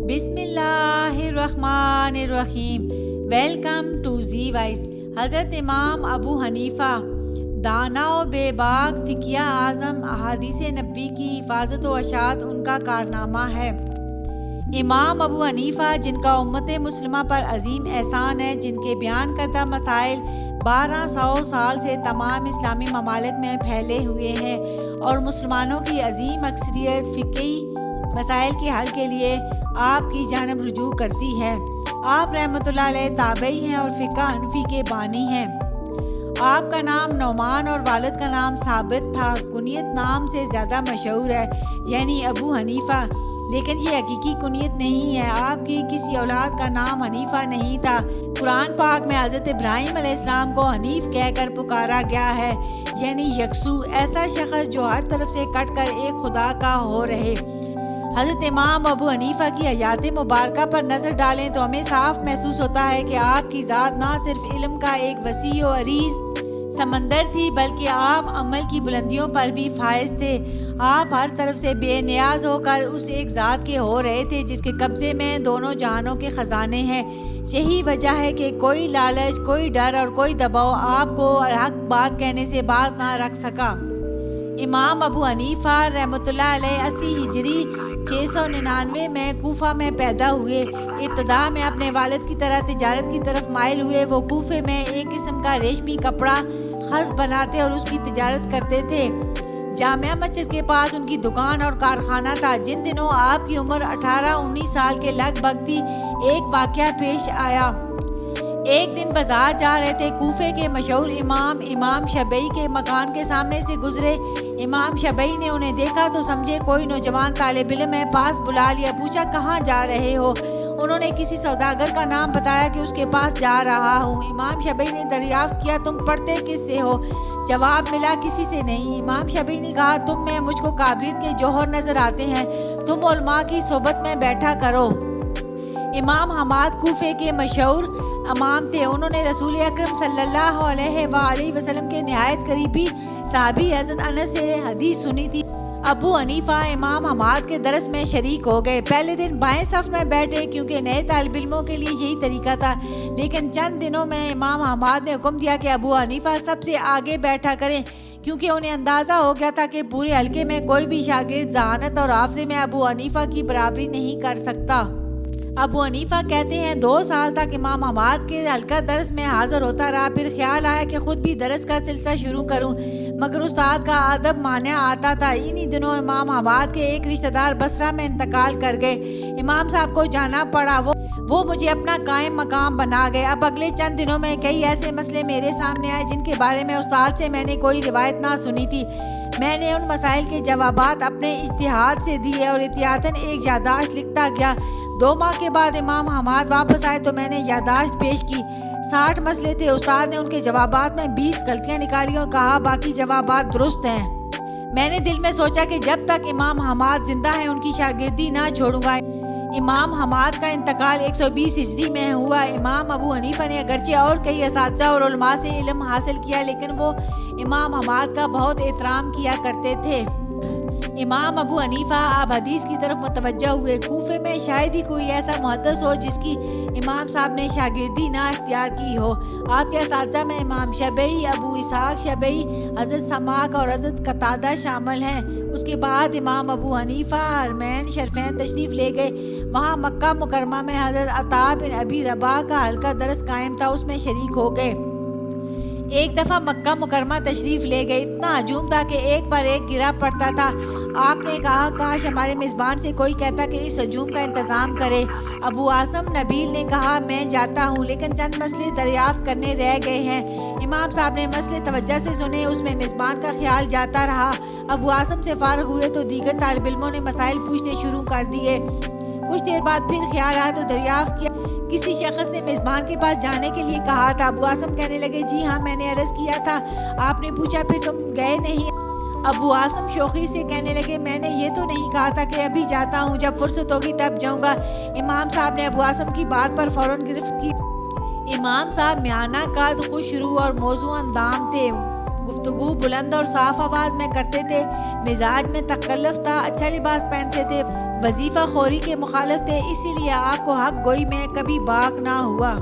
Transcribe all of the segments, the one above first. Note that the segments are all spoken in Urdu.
بسم اللہ الرحمن الرحیم۔ Welcome to Zee voice. Hazrat Imam ابو حنیفہ دانا و بے باک فقیہ اعظم، احادیث نبوی کی حفاظت و اشاعت ان کا کارنامہ ہے۔ امام ابو حنیفہ جن کا امت مسلمہ پر عظیم احسان ہے، جن کے بیان کردہ مسائل 1200 سال سے تمام اسلامی ممالک میں پھیلے ہوئے ہیں اور مسلمانوں کی عظیم اکثریت فقہی مسائل کے حل کے لیے آپ کی جانب رجوع کرتی ہے۔ آپ رحمۃ اللہ علیہ تابعی ہیں اور فقہ حنفی کے بانی ہیں۔ آپ کا نام نعمان اور والد کا نام ثابت تھا۔ کنیت نام سے زیادہ مشہور ہے، یعنی ابو حنیفہ، لیکن یہ حقیقی کنیت نہیں ہے۔ آپ کی کسی اولاد کا نام حنیفہ نہیں تھا۔ قرآن پاک میں حضرت ابراہیم علیہ السلام کو حنیف کہہ کر پکارا گیا ہے، یعنی یکسو، ایسا شخص جو ہر طرف سے کٹ کر ایک خدا کا ہو رہے۔ حضرت امام ابو حنیفہ کی حیات مبارکہ پر نظر ڈالیں تو ہمیں صاف محسوس ہوتا ہے کہ آپ کی ذات نہ صرف علم کا ایک وسیع و عریض سمندر تھی، بلکہ آپ عمل کی بلندیوں پر بھی فائز تھے۔ آپ ہر طرف سے بے نیاز ہو کر اس ایک ذات کے ہو رہے تھے جس کے قبضے میں دونوں جہانوں کے خزانے ہیں۔ یہی وجہ ہے کہ کوئی لالچ، کوئی ڈر اور کوئی دباؤ آپ کو حق بات کہنے سے باز نہ رکھ سکا۔ امام ابو حنیفہ رحمۃ اللہ علیہ 80 ہجری 699 میں کوفہ میں پیدا ہوئے۔ ابتدا میں اپنے والد کی طرح تجارت کی طرف مائل ہوئے۔ وہ کوفے میں ایک قسم کا ریشمی کپڑا خز بناتے اور اس کی تجارت کرتے تھے۔ جامعہ مسجد کے پاس ان کی دکان اور کارخانہ تھا۔ جن دنوں آپ کی عمر 18-19 سال کے لگ بھگ تھی، ایک واقعہ پیش آیا۔ ایک دن بازار جا رہے تھے، کوفے کے مشہور امام شبیعی کے مکان کے سامنے سے گزرے۔ امام شبیعی نے انہیں دیکھا تو سمجھے کوئی نوجوان طالب علم ہے، پاس بلا لیا، پوچھا کہاں جا رہے ہو؟ انہوں نے کسی سوداگر کا نام بتایا کہ اس کے پاس جا رہا ہوں۔ امام شبیعی نے دریافت کیا تم پڑھتے کس سے ہو؟ جواب ملا کسی سے نہیں۔ امام شبیعی نے کہا تم میں مجھ کو قابلیت کے جوہر نظر آتے ہیں، تم علماء کی صحبت میں بیٹھا کرو۔ امام حماد کوفے کے مشہور امام تھے۔ انہوں نے رسول اکرم صلی اللہ علیہ وآلہ وسلم کے نہایت قریبی صحابی حضرت انس سے حدیث سنی تھی۔ ابو حنیفہ امام حماد کے درس میں شریک ہو گئے۔ پہلے دن بائیں صف میں بیٹھے کیونکہ نئے طالب علموں کے لیے یہی طریقہ تھا، لیکن چند دنوں میں امام حماد نے حکم دیا کہ ابو حنیفہ سب سے آگے بیٹھا کریں، کیونکہ انہیں اندازہ ہو گیا تھا کہ پورے حلقے میں کوئی بھی شاگرد ذہانت اور حافظے میں ابو حنیفہ کی برابری نہیں کر سکتا۔ ابو حنیفہ کہتے ہیں 2 سال تک امام حماد کے حلقہ درس میں حاضر ہوتا رہا، پھر خیال آیا کہ خود بھی درس کا سلسلہ شروع کروں، مگر استاد کا ادب مانع آتا تھا۔ انہی دنوں امام حماد کے ایک رشتہ دار بصرہ میں انتقال کر گئے۔ امام صاحب کو جانا پڑا، وہ مجھے اپنا قائم مقام بنا گئے۔ اب اگلے چند دنوں میں کئی ایسے مسئلے میرے سامنے آئے جن کے بارے میں استاد سے میں نے کوئی روایت نہ سنی تھی۔ میں نے ان مسائل کے جوابات اپنے اجتہاد سے دیے اور احتیاطاً ایک یادداشت لکھتا گیا۔ 2 ماہ کے بعد امام حماد واپس آئے تو میں نے یادداشت پیش کی۔ 60 مسئلے تھے۔ استاد نے ان کے جوابات میں 20 غلطیاں نکالی اور کہا باقی جوابات درست ہیں۔ میں نے دل میں سوچا کہ جب تک امام حماد زندہ ہیں ان کی شاگردی نہ چھوڑوں گا۔ امام حماد کا انتقال 120 ہجری میں ہوا۔ امام ابو حنیفہ نے اگرچہ اور کئی اساتذہ اور علماء سے علم حاصل کیا، لیکن وہ امام حماد کا بہت احترام کیا کرتے تھے۔ امام ابو حنیفہ آپ حدیث کی طرف متوجہ ہوئے۔ کوفے میں شاید ہی کوئی ایسا محدث ہو جس کی امام صاحب نے شاگردی نہ اختیار کی ہو۔ آپ کے اساتذہ میں امام شبیعی، ابو اسحاق شبیعی، حضرت سماک اور حضرت قتادہ شامل ہیں۔ اس کے بعد امام ابو حنیفہ حرمین شریفین تشریف لے گئے۔ وہاں مکہ مکرمہ میں حضرت عطا بن ابی رباح کا حلقہ درس قائم تھا، اس میں شریک ہو گئے۔ ایک دفعہ مکہ مکرمہ تشریف لے گئے، اتنا ہجوم تھا کہ ایک پر ایک گرا پڑتا تھا۔ آپ نے کہا کاش ہمارے میزبان سے کوئی کہتا کہ اس ہجوم کا انتظام کرے۔ ابو عاصم نبیل نے کہا میں جاتا ہوں، لیکن چند مسئلے دریافت کرنے رہ گئے ہیں۔ امام صاحب نے مسئلے توجہ سے سنے، اس میں میزبان کا خیال جاتا رہا۔ ابو عاصم سے فارغ ہوئے تو دیگر طالب علموں نے مسائل پوچھنے شروع کر دیے۔ کچھ دیر بعد پھر خیال آیا تو دریافت کیا کسی شخص نے میزبان کے پاس جانے کے لیے کہا تھا۔ ابو عاصم کہنے لگے جی ہاں میں نے عرض کیا تھا۔ آپ نے پوچھا پھر تم گئے نہیں؟ ابو عاصم شوخی سے کہنے لگے میں نے یہ تو نہیں کہا تھا کہ ابھی جاتا ہوں، جب فرصت ہوگی تب جاؤں گا۔ امام صاحب نے ابو عاصم کی بات پر فوراً گرفت کی۔ امام صاحب میانہ قد، خوش رو اور موزوں اندام تھے۔ گفتگو بلند اور صاف آواز میں کرتے تھے، مزاج میں تکلف تھا، اچھا لباس پہنتے تھے، وظیفہ خوری کے مخالف تھے، اسی لیے آپ کو حق گوئی میں کبھی باک نہ ہوا۔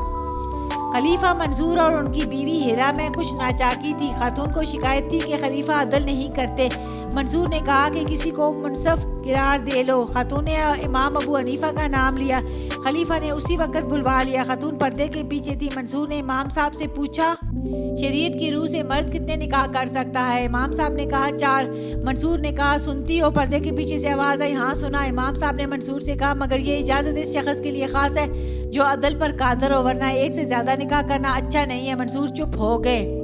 خلیفہ منظور اور ان کی بیوی ہیرا میں کچھ ناچاکی تھی۔ خاتون کو شکایت تھی کہ خلیفہ عدل نہیں کرتے۔ منظور نے کہا کہ کسی کو منصف قرار دے لو۔ خاتون نے امام ابو حنیفہ کا نام لیا۔ خلیفہ نے اسی وقت بلوا لیا۔ خاتون پردے کے پیچھے تھی۔ منظور نے امام صاحب سے پوچھا، شریعت کی روح سے مرد کتنے نکاح کر سکتا ہے؟ امام صاحب نے کہا 4۔ منصور نے کہا سنتی ہو؟ پردے کے پیچھے سے آواز آئی، ہاں سنا۔ امام صاحب نے منصور سے کہا مگر یہ اجازت اس شخص کے لیے خاص ہے جو عدل پر قادر ہو، ورنہ ایک سے زیادہ نکاح کرنا اچھا نہیں ہے۔ منصور چپ ہو گئے۔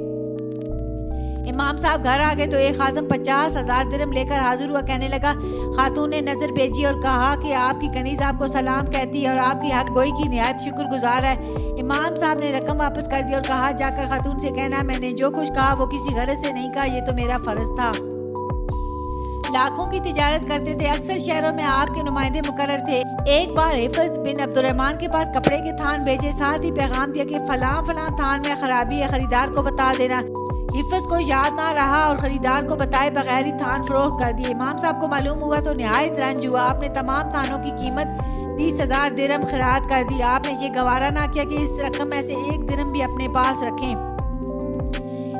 امام صاحب گھر آ گئے تو ایک خادم 50,000 درہم لے کر حاضر ہوا۔ کہنے لگا، خاتون نے نظر بھیجی اور کہا کہ آپ کی کنیز آپ کو سلام کہتی ہے اور آپ کی حق گوئی کی نہایت شکر گزار ہے۔ امام صاحب نے رقم واپس کر دی اور کہا، جا کر خاتون سے کہنا میں نے جو کچھ کہا وہ کسی غرض سے نہیں کہا، یہ تو میرا فرض تھا۔ لاکھوں کی تجارت کرتے تھے، اکثر شہروں میں آپ کے نمائندے مقرر تھے۔ ایک بار حفظ بن عبد الرحمن کے پاس کپڑے کے تھان بھیجے، ساتھ ہی پیغام دیا کہ فلاں فلاں تھان میں خرابی ہے، خریدار کو بتا دینا۔ حفظ کو یاد نہ رہا اور خریدار کو بتائے بغیر ہی تھان فروخت کر دیے۔ امام صاحب کو معلوم ہوا تو نہایت رنج ہوا۔ آپ نے تمام تھانوں کی قیمت 30,000 درہم خیرات کر دی۔ آپ نے یہ گوارا نہ کیا کہ اس رقم میں سے 1 درہم بھی اپنے پاس رکھیں۔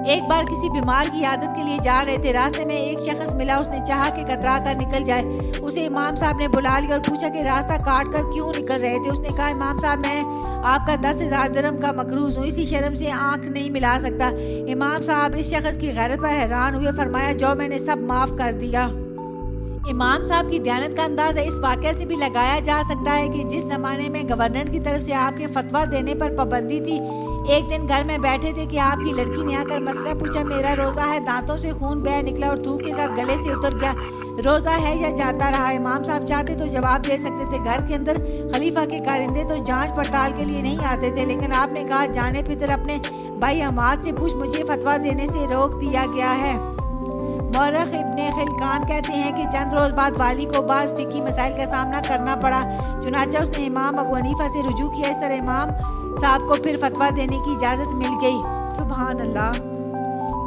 ایک بار کسی بیمار کی عیادت کے لیے جا رہے تھے، راستے میں ایک شخص ملا، اس نے چاہا کہ کترا کر نکل جائے۔ اسے امام صاحب نے بلا لیا اور پوچھا کہ راستہ کاٹ کر کیوں نکل رہے تھے؟ اس نے کہا، امام صاحب میں آپ کا 10,000 درہم کا مقروض ہوں، اسی شرم سے آنکھ نہیں ملا سکتا۔ امام صاحب اس شخص کی غیرت پر حیران ہوئے، فرمایا جو میں نے سب معاف کر دیا۔ امام صاحب کی دیانت کا اندازہ اس واقعہ سے بھی لگایا جا سکتا ہے کہ جس زمانے میں گورنر کی طرف سے آپ کے فتویٰ دینے پر پابندی تھی، ایک دن گھر میں بیٹھے تھے کہ آپ کی لڑکی نے آ کر مسئلہ پوچھا، میرا روزہ ہے، دانتوں سے خون بہہ نکلا اور تھوک کے ساتھ گلے سے اتر گیا، روزہ ہے یا جاتا رہا؟ امام صاحب چاہتے تو جواب دے سکتے تھے، گھر کے اندر خلیفہ کے کارندے تو جانچ پڑتال کے لیے نہیں آتے تھے، لیکن آپ نے کہا جانے پتر اپنے بھائی حماد سے پوچھ، مجھے فتویٰ دینے سے روک دیا گیا ہے۔ مورخ ابن خلقان کہتے ہیں کہ چند روز بعد والی کو بعض فقہی مسائل کا سامنا کرنا پڑا، چنانچہ اس نے امام ابو حنیفہ سے رجوع کیا۔ اس طرح امام صاحب کو پھر فتویٰ دینے کی اجازت مل گئی۔ سبحان اللہ۔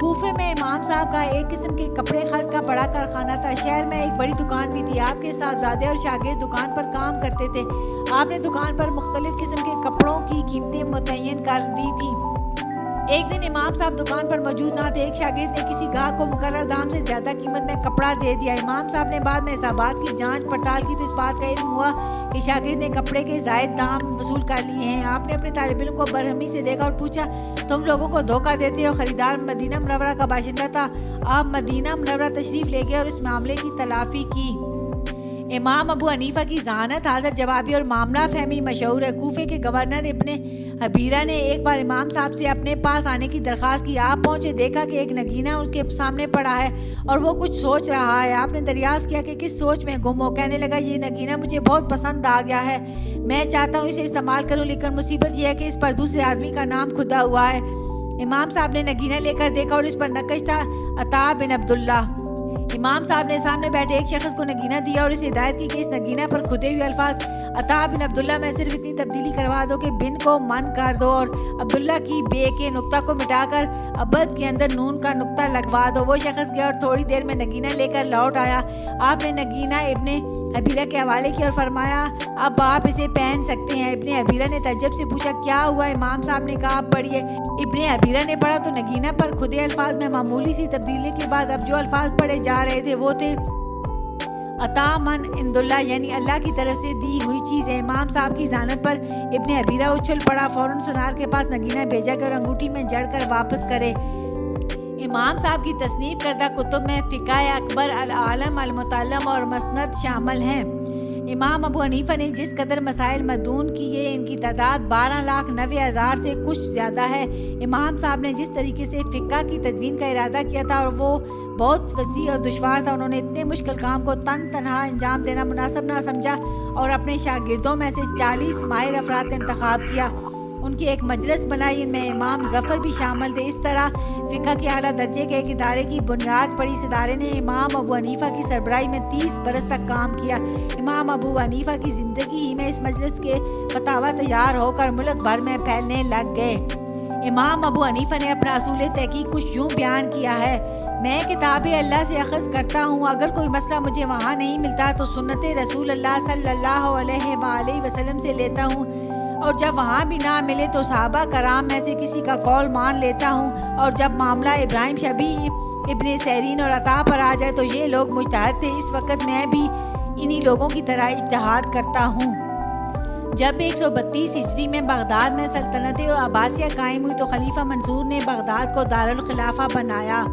کوفے میں امام صاحب کا ایک قسم کے کپڑے خاص کا بڑا کارخانہ تھا۔ شہر میں ایک بڑی دکان بھی تھی۔ آپ کے صاحبزادے اور شاگرد دکان پر کام کرتے تھے۔ آپ نے دکان پر مختلف قسم کے کپڑوں کی قیمتیں متعین کر دی تھیں۔ ایک دن امام صاحب دکان پر موجود نہ تھے۔ ایک شاگرد نے کسی گاہک کو مقرر دام سے زیادہ قیمت میں کپڑا دے دیا۔ امام صاحب نے بعد میں حسابات کی جانچ پڑتال کی تو اس بات کا علم ہوا کہ شاگرد نے کپڑے کے زائد دام وصول کر لیے ہیں۔ آپ نے اپنے طالب علم کو برہمی سے دیکھا اور پوچھا، تم لوگوں کو دھوکہ دیتے ہو؟ خریدار مدینہ منورہ کا باشندہ تھا۔ آپ مدینہ منورہ تشریف لے گئے اور اس معاملے کی تلافی کی۔ امام ابو حنیفہ کی ذہانت حاضر جوابی اور معاملہ فہمی مشہور ہے۔ کوفے کے گورنر ابن حبیرہ نے ایک بار امام صاحب سے اپنے پاس آنے کی درخواست کی۔ آپ پہنچے، دیکھا کہ ایک نگینہ ان کے سامنے پڑا ہے اور وہ کچھ سوچ رہا ہے۔ آپ نے دریافت کیا کہ کس سوچ میں گم ہو؟ کہنے لگا، یہ نگینہ مجھے بہت پسند آ گیا ہے، میں چاہتا ہوں اسے استعمال کروں، لیکن مصیبت یہ ہے کہ اس پر دوسرے آدمی کا نام کھدا ہوا ہے۔ امام صاحب نے نگینہ لے کر دیکھا اور اس پر نقش تھا عطا بن عبداللہ۔ امام صاحب نے سامنے بیٹھے ایک شخص کو نگینہ دیا اور اسے ہدایت کی کہ اس نگینہ پر کھدے ہوئے الفاظ عطا بن عبداللہ میں صرف اتنی تبدیلی کروا دو کہ بن کو من کر دو اور عبداللہ کی بے کے نقطہ کو مٹا کر عبد کے اندر نون کا نقطہ لگوا دو۔ وہ شخص گیا اور تھوڑی دیر میں نگینہ لے کر لوٹ آیا۔ آپ نے نگینہ ابن حبیرہ کے حوالے کیا اور فرمایا، اب آپ اسے پہن سکتے ہیں۔ ابن حبیرہ نے تعجب سے پوچھا، کیا ہوا؟ امام صاحب نے کہا، آپ پڑھیے۔ ابن حبیرہ نے پڑھا تو نگینہ پر کھدے الفاظ میں معمولی سی تبدیلی کے بعد اب جو الفاظ پڑھے جا رہے تھے وہ تھے عطا من عند اللہ، یعنی اللہ کی طرف سے دی ہوئی چیز ہے۔ امام صاحب کی ذہانت پر ابن حبیرہ اچھل پڑا، فوراً سنار کے پاس نگینہ بھیجا کہ اور انگوٹھی میں جڑ کر واپس کرے۔ امام صاحب کی تصنیف کردہ کتب میں فقہ اکبر، العالم، المتعلم اور مسند شامل ہیں۔ امام ابو حنیفہ نے جس قدر مسائل مدون کیے، ان کی تعداد 12,90,000 سے کچھ زیادہ ہے۔ امام صاحب نے جس طریقے سے فقہ کی تدوین کا ارادہ کیا تھا اور وہ بہت وسیع اور دشوار تھا، انہوں نے اتنے مشکل کام کو تنہا انجام دینا مناسب نہ سمجھا اور اپنے شاگردوں میں سے 40 ماہر افراد کا انتخاب کیا۔ ان کی ایک مجلس بنائی، ان میں امام ظفر بھی شامل تھے۔ اس طرح فقہ کے اعلیٰ درجے کے ایک ادارے کی بنیاد پڑی۔ اس ادارے نے امام ابو حنیفہ کی سربراہی میں 30 برس تک کام کیا۔ امام ابو حنیفہ کی زندگی ہی میں اس مجلس کے فتاویٰ تیار ہو کر ملک بھر میں پھیلنے لگ گئے۔ امام ابو حنیفہ نے اپنا اصول تحقیق کچھ یوں بیان کیا ہے: میں کتاب اللہ سے اخذ کرتا ہوں، اگر کوئی مسئلہ مجھے وہاں نہیں ملتا تو سنت رسول اللہ صلی اللہ علیہ وآلہ وسلم سے لیتا ہوں، اور جب وہاں بھی نہ ملے تو صحابہ کرام میں سے کسی کا قول مان لیتا ہوں، اور جب معاملہ ابراہیم شبی ابن سیرین اور عطا پر آ جائے تو یہ لوگ مجتہد تھے، اس وقت میں بھی انہی لوگوں کی طرح اجتہاد کرتا ہوں۔ جب 132 ہجری میں بغداد میں سلطنت عباسیہ قائم ہوئی تو خلیفہ منصور نے بغداد کو دارالخلافہ بنایا۔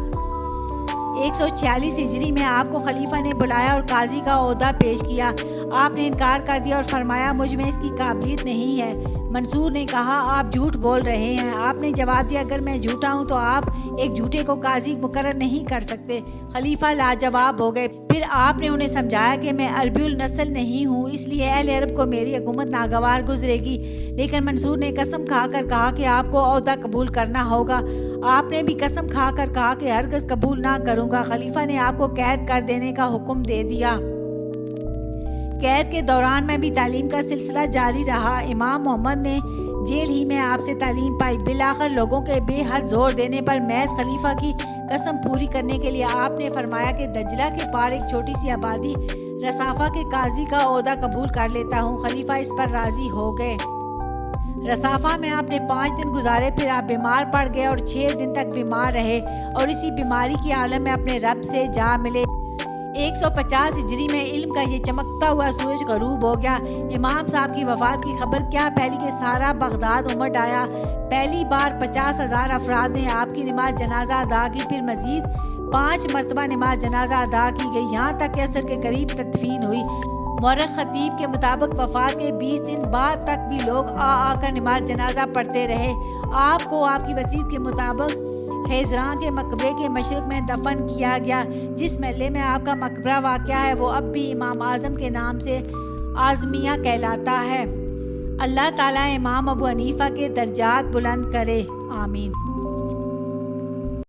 146 ہجری میں آپ کو خلیفہ نے بلایا اور قاضی کا عہدہ پیش کیا۔ آپ نے انکار کر دیا اور فرمایا مجھ میں اس کی قابلیت نہیں ہے۔ منصور نے کہا آپ جھوٹ بول رہے ہیں۔ آپ نے جواب دیا اگر میں جھوٹا ہوں تو آپ ایک جھوٹے کو قاضی مقرر نہیں کر سکتے۔ خلیفہ لاجواب ہو گئے۔ پھر آپ نے انہیں سمجھایا کہ میں عربی النسل نہیں ہوں، اس لیے اہل عرب کو میری حکومت ناگوار گزرے گی، لیکن منصور نے قسم کھا کر کہا کہ آپ کو عہدہ قبول کرنا ہوگا۔ آپ نے بھی قسم کھا کر کہا کہ ہرگز قبول نہ کروں گا۔ خلیفہ نے آپ کو قید کر دینے کا حکم دے دیا۔ قید کے دوران میں بھی تعلیم کا سلسلہ جاری رہا۔ امام محمد نے جیل ہی میں آپ سے تعلیم پائی۔ بالآخر لوگوں کے بے حد زور دینے پر محض خلیفہ کی قسم پوری کرنے کے لیے آپ نے فرمایا کہ دجلہ کے پار ایک چھوٹی سی آبادی رصافہ کے قاضی کا عہدہ قبول کر لیتا ہوں۔ خلیفہ اس پر راضی ہو گئے۔ رصافہ میں آپ نے 5 دن گزارے، پھر آپ بیمار پڑ گئے اور 6 دن تک بیمار رہے اور اسی بیماری کی عالم میں اپنے رب سے جا ملے۔ 150 ہجری میں علم کا یہ چمکتا ہوا سورج غروب ہو گیا۔ امام صاحب کی وفات کی خبر کیا پھیلی کہ سارا بغداد امٹ آیا۔ پہلی بار 50,000 افراد نے آپ کی نماز جنازہ ادا کی، پھر مزید 5 مرتبہ نماز جنازہ ادا کی گئی، یہاں تک کہ عصر کے قریب تدفین ہوئی۔ مورخ خطیب کے مطابق وفات کے 20 دن بعد تک بھی لوگ آ کر نماز جنازہ پڑھتے رہے۔ آپ کو آپ کی وصیت کے مطابق خیزراں کے مقبرے کے مشرق میں دفن کیا گیا۔ جس محلے میں آپ کا مقبرہ واقع ہے وہ اب بھی امام اعظم کے نام سے اعظمیہ کہلاتا ہے۔ اللہ تعالیٰ امام ابو حنیفہ کے درجات بلند کرے، آمین۔